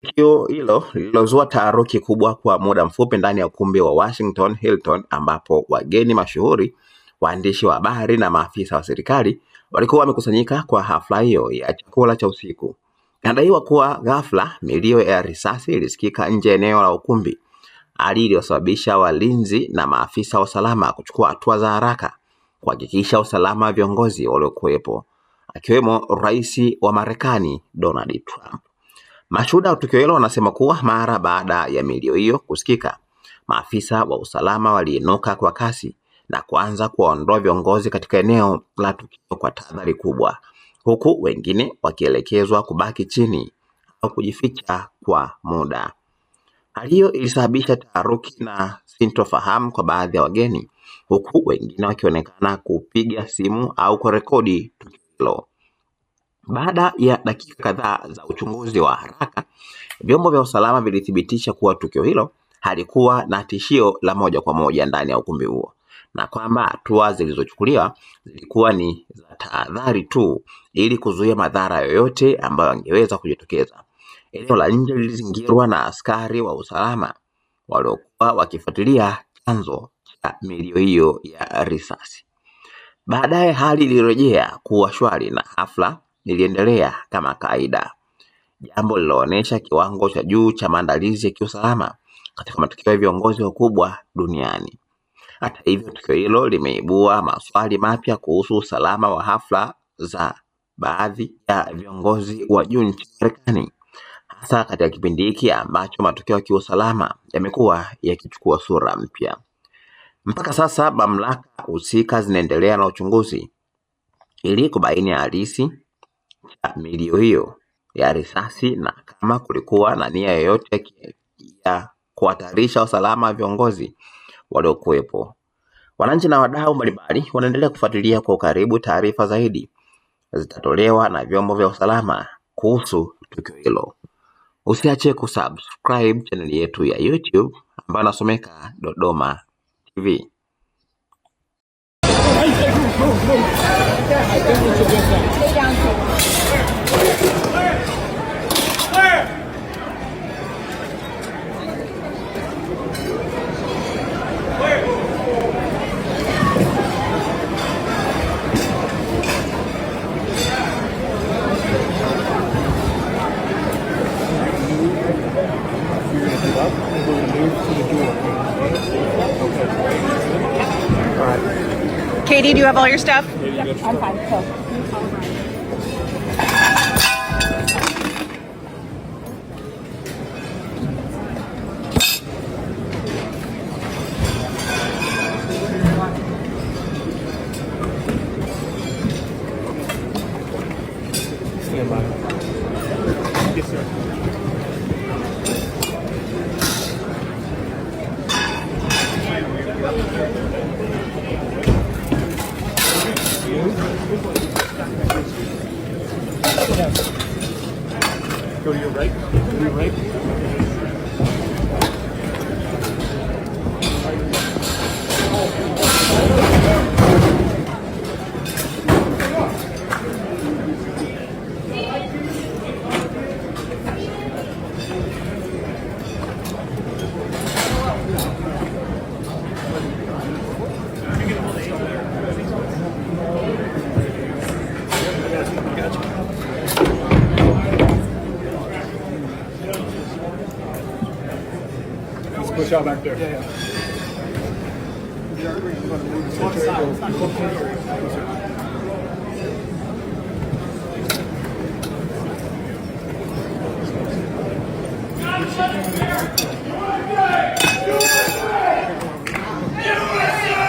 Tukio hilo lililozua taharuki kubwa kwa muda mfupi ndani ya ukumbi wa Washington Hilton, ambapo wageni mashuhuri, waandishi wa habari na maafisa wa serikali walikuwa wamekusanyika kwa hafla hiyo ya chakula cha usiku. Inadaiwa kuwa ghafla milio ya risasi ilisikika nje eneo la ukumbi, hali iliyosababisha walinzi na maafisa wa usalama kuchukua hatua za haraka kuhakikisha usalama wa viongozi waliokuwepo, akiwemo Rais wa Marekani Donald Trump. Mashuhuda wa tukio hilo wanasema kuwa mara baada ya milio hiyo kusikika, maafisa wa usalama waliinuka kwa kasi na kuanza kuwaondoa viongozi katika eneo la tukio kwa tahadhari kubwa, huku wengine wakielekezwa kubaki chini au kujificha kwa muda. Hali hiyo ilisababisha taharuki na sintofahamu kwa baadhi ya wageni, huku wengine wakionekana kupiga simu au kurekodi tukio hilo. Baada ya dakika kadhaa za uchunguzi wa haraka, vyombo vya usalama vilithibitisha kuwa tukio hilo halikuwa na tishio la moja kwa moja ndani ya ukumbi huo, na kwamba hatua zilizochukuliwa zilikuwa ni za tahadhari tu ili kuzuia madhara yoyote ambayo angeweza kujitokeza. Eneo la nje lilizingirwa na askari wa usalama waliokuwa wakifuatilia chanzo cha milio hiyo ya risasi. Baadaye hali ilirejea kuwa shwari na hafla iliendelea kama kawaida, jambo liloonyesha kiwango cha juu cha maandalizi ya kiusalama katika matukio ya viongozi wakubwa duniani. Hata hivyo, tukio hilo limeibua maswali mapya kuhusu usalama wa hafla za baadhi ya viongozi wa juu nchini Marekani, hasa katika kipindi hiki ambacho matukio ya kiusalama yamekuwa yakichukua sura mpya. Mpaka sasa mamlaka husika zinaendelea na uchunguzi ili kubaini halisi ya milio hiyo ya risasi na kama kulikuwa na nia yoyote ya kuhatarisha usalama wa viongozi waliokuwepo. Wananchi na wadau mbalimbali wanaendelea kufuatilia kwa ukaribu. Taarifa zaidi zitatolewa na vyombo vya usalama kuhusu tukio hilo. Usiache kusubscribe channel yetu ya YouTube ambayo inasomeka Dodoma TV. Katie, do you have all your stuff? I'm fine. Cool. Stand by. Yes, sir. Go to your right. To your right. Push out back there. Yeah.